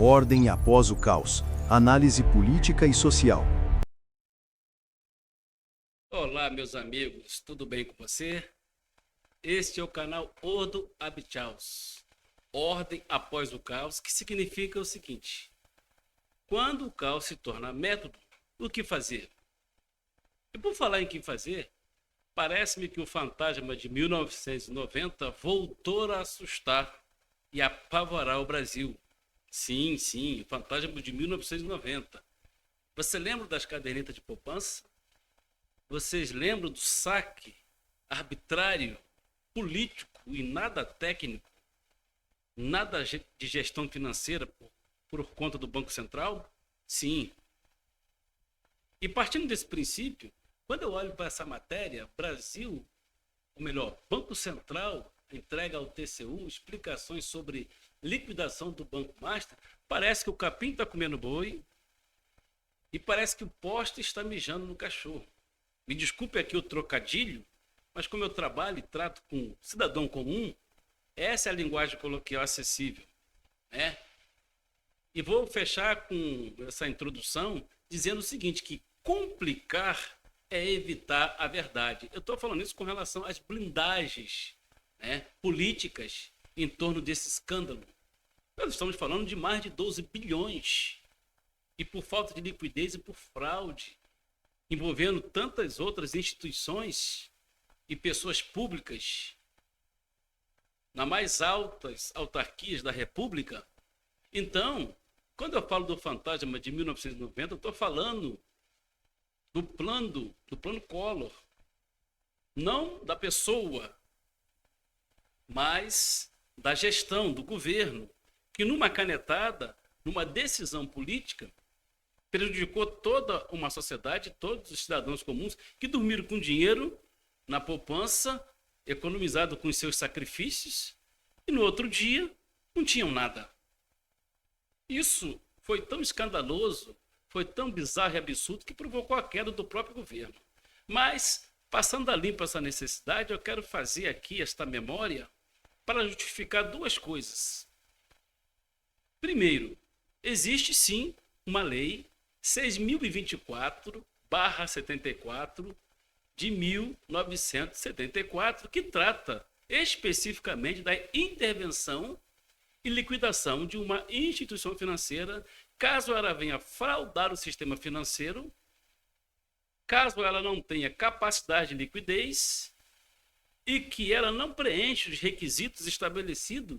Ordem após o caos. Análise política e social. Olá, meus amigos, tudo bem com você? Este é o canal Ordo Habitaus, Ordem após o caos, que significa o seguinte: quando o caos se torna método, o que fazer? E por falar em que fazer, parece-me que o fantasma de 1990 voltou a assustar e apavorar o Brasil. Sim, o fantasma de 1990. Você lembra das cadernetas de poupança? Vocês lembram do saque arbitrário, político e nada técnico, nada de gestão financeira por conta do Banco Central? Sim. E partindo desse princípio, quando eu olho para essa matéria, Brasil, ou melhor, Banco Central entrega ao TCU explicações sobre liquidação do Banco Master, parece que o capim está comendo boi e parece que o poste está mijando no cachorro. Me desculpe aqui o trocadilho, mas como eu trabalho e trato com cidadão comum, essa é a linguagem coloquial acessível, né? E vou fechar com essa introdução dizendo o seguinte, que complicar é evitar a verdade. Eu estou falando isso com relação às blindagens, né, políticas em torno desse escândalo. Nós estamos falando de mais de 12 bilhões e por falta de liquidez e por fraude, envolvendo tantas outras instituições e pessoas públicas nas mais altas autarquias da República. Então, quando eu falo do fantasma de 1990, eu estou falando do plano Collor, não da pessoa, mas da gestão, do governo, que numa canetada, numa decisão política, prejudicou toda uma sociedade, todos os cidadãos comuns que dormiram com dinheiro na poupança, economizado com os seus sacrifícios, e no outro dia não tinham nada. Isso foi tão escandaloso, foi tão bizarro e absurdo que provocou a queda do próprio governo. Mas, passando a limpo essa necessidade, eu quero fazer aqui esta memória para justificar duas coisas. Primeiro, existe sim uma lei 6.024/74 de 1974, que trata especificamente da intervenção e liquidação de uma instituição financeira, caso ela venha fraudar o sistema financeiro, caso ela não tenha capacidade de liquidez e que ela não preenche os requisitos estabelecidos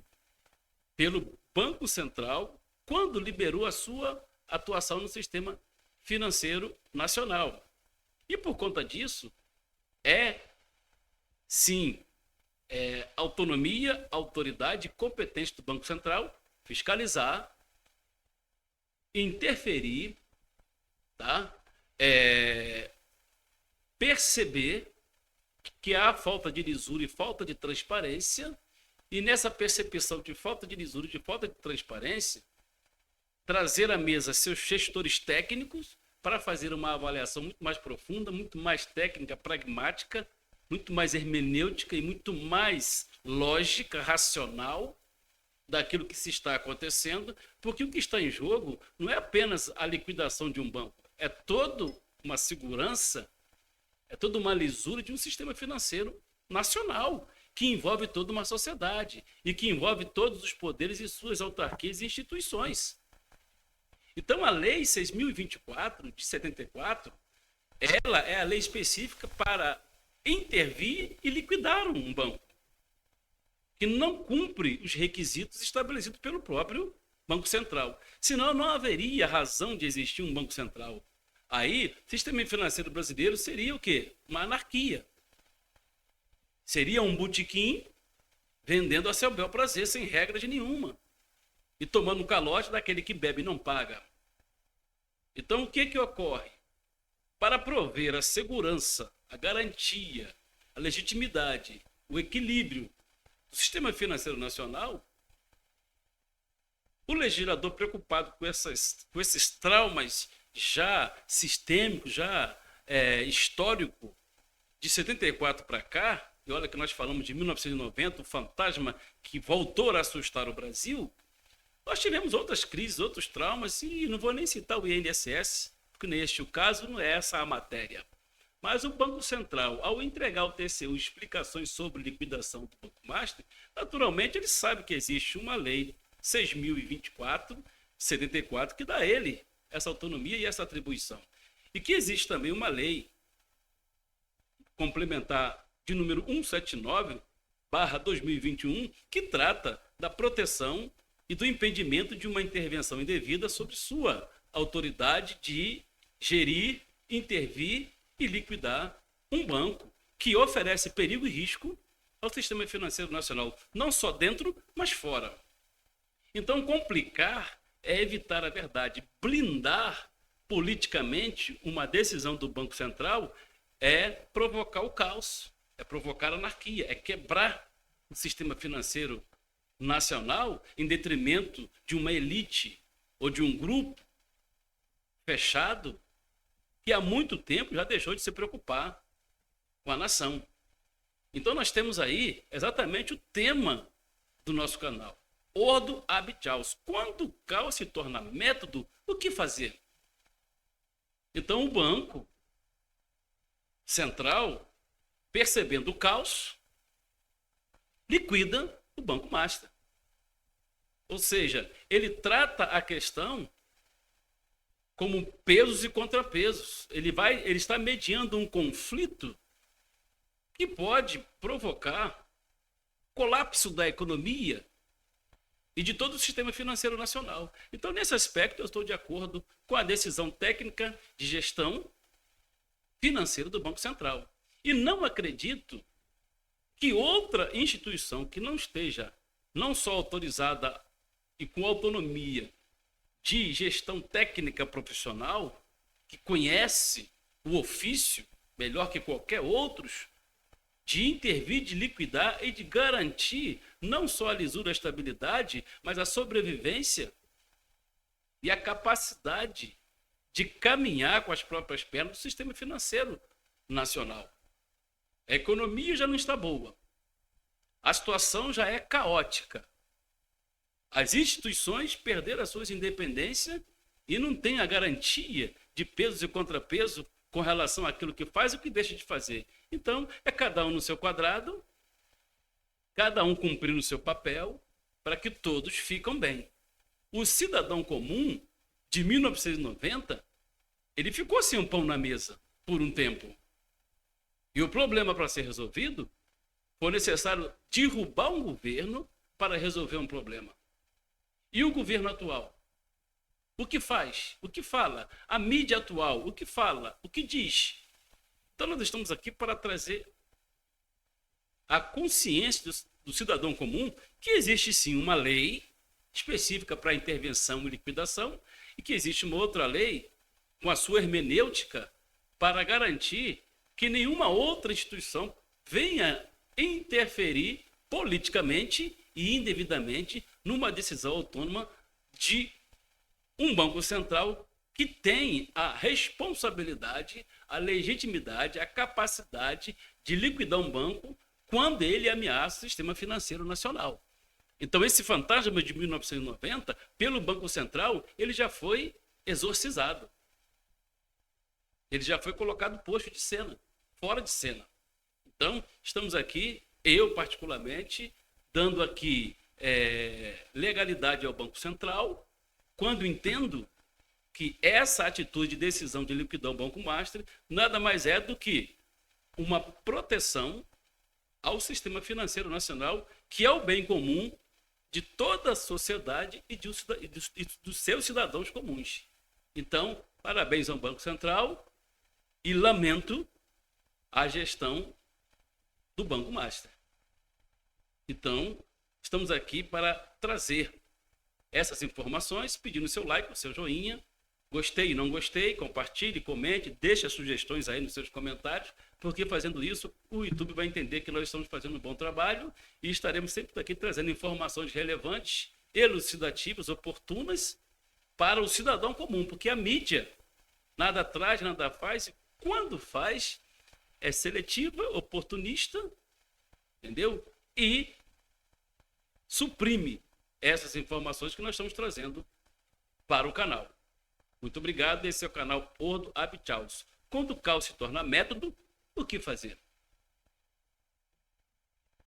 pelo Banco Central quando liberou a sua atuação no sistema financeiro nacional. E por conta disso, sim, autonomia, autoridade competente do Banco Central fiscalizar, interferir, tá? Perceber que há falta de lisura e falta de transparência, e nessa percepção de falta de lisura e de falta de transparência, trazer à mesa seus gestores técnicos para fazer uma avaliação muito mais profunda, muito mais técnica, pragmática, muito mais hermenêutica e muito mais lógica, racional daquilo que se está acontecendo, porque o que está em jogo não é apenas a liquidação de um banco, é toda uma segurança, é toda uma lisura de um sistema financeiro nacional, que envolve toda uma sociedade e que envolve todos os poderes e suas autarquias e instituições. Então, a Lei 6.024, de 74, ela é a lei específica para intervir e liquidar um banco que não cumpre os requisitos estabelecidos pelo próprio Banco Central. Senão, não haveria razão de existir um Banco Central. Aí, o sistema financeiro brasileiro seria o quê? Uma anarquia. Seria um botequim vendendo a seu bel prazer, sem regras nenhuma. E tomando um calote daquele que bebe e não paga. Então, o que ocorre? Para prover a segurança, a garantia, a legitimidade, o equilíbrio do sistema financeiro nacional, o legislador preocupado com esses traumas já sistêmicos, já histórico, de 74 para cá, e olha que nós falamos de 1990, o fantasma que voltou a assustar o Brasil, Nós tivemos outras crises, outros traumas, e não vou nem citar o INSS, porque neste o caso não é essa a matéria. Mas o Banco Central, ao entregar ao TCU explicações sobre liquidação do Banco Master, naturalmente ele sabe que existe uma lei 6.024/74 que dá a ele essa autonomia e essa atribuição. E que existe também uma lei complementar de número 179/2021 que trata da proteção e do impedimento de uma intervenção indevida sobre sua autoridade de gerir, intervir e liquidar um banco que oferece perigo e risco ao sistema financeiro nacional, não só dentro, mas fora. Então, complicar é evitar a verdade. Blindar politicamente uma decisão do Banco Central é provocar o caos, é provocar anarquia, é quebrar o sistema financeiro nacional em detrimento de uma elite ou de um grupo fechado que há muito tempo já deixou de se preocupar com a nação. Então nós temos aí exatamente o tema do nosso canal. Ordo ab caos. Quando o caos se torna método, o que fazer? Então o Banco Central, percebendo o caos, liquida o Banco Master. Ou seja, ele trata a questão como pesos e contrapesos. Ele está mediando um conflito que pode provocar colapso da economia e de todo o sistema financeiro nacional. Então, nesse aspecto, eu estou de acordo com a decisão técnica de gestão financeira do Banco Central. E não acredito que outra instituição que não esteja não só autorizada e com autonomia de gestão técnica profissional, que conhece o ofício melhor que qualquer outro, de intervir, de liquidar e de garantir não só a lisura, a estabilidade, mas a sobrevivência e a capacidade de caminhar com as próprias pernas do sistema financeiro nacional. A economia já não está boa. A situação já é caótica. As instituições perderam as suas independências e não têm a garantia de pesos e contrapeso com relação àquilo que faz e o que deixa de fazer. Então, é cada um no seu quadrado, cada um cumprindo o seu papel, para que todos ficam bem. O cidadão comum, de 1990, ele ficou sem um pão na mesa por um tempo. E o problema, para ser resolvido, foi necessário derrubar um governo para resolver um problema. E o governo atual? O que faz? O que fala? A mídia atual, o que fala? O que diz? Então nós estamos aqui para trazer a consciência do cidadão comum que existe sim uma lei específica para intervenção e liquidação e que existe uma outra lei com a sua hermenêutica para garantir que nenhuma outra instituição venha interferir politicamente e indevidamente numa decisão autônoma de um Banco Central que tem a responsabilidade, a legitimidade, a capacidade de liquidar um banco quando ele ameaça o sistema financeiro nacional. Então, esse fantasma de 1990, pelo Banco Central, ele já foi exorcizado. Ele já foi colocado posto de cena, fora de cena. Então, estamos aqui, eu particularmente, dando aqui legalidade ao Banco Central, quando entendo que essa atitude de decisão de liquidar o Banco Master nada mais é do que uma proteção ao sistema financeiro nacional, que é o bem comum de toda a sociedade e dos seus cidadãos comuns. Então, parabéns ao Banco Central e lamento a gestão do Banco Master. Então, estamos aqui para trazer essas informações, pedindo seu like, o seu joinha, gostei e não gostei, compartilhe, comente, deixe as sugestões aí nos seus comentários, porque fazendo isso, o YouTube vai entender que nós estamos fazendo um bom trabalho e estaremos sempre aqui trazendo informações relevantes, elucidativas, oportunas para o cidadão comum, porque a mídia nada traz, nada faz, e quando faz, é seletiva, oportunista, entendeu? E suprime essas informações que nós estamos trazendo para o canal. Muito obrigado. Esse é o canal Ordo Abchaus. Quando o caos se torna método, o que fazer?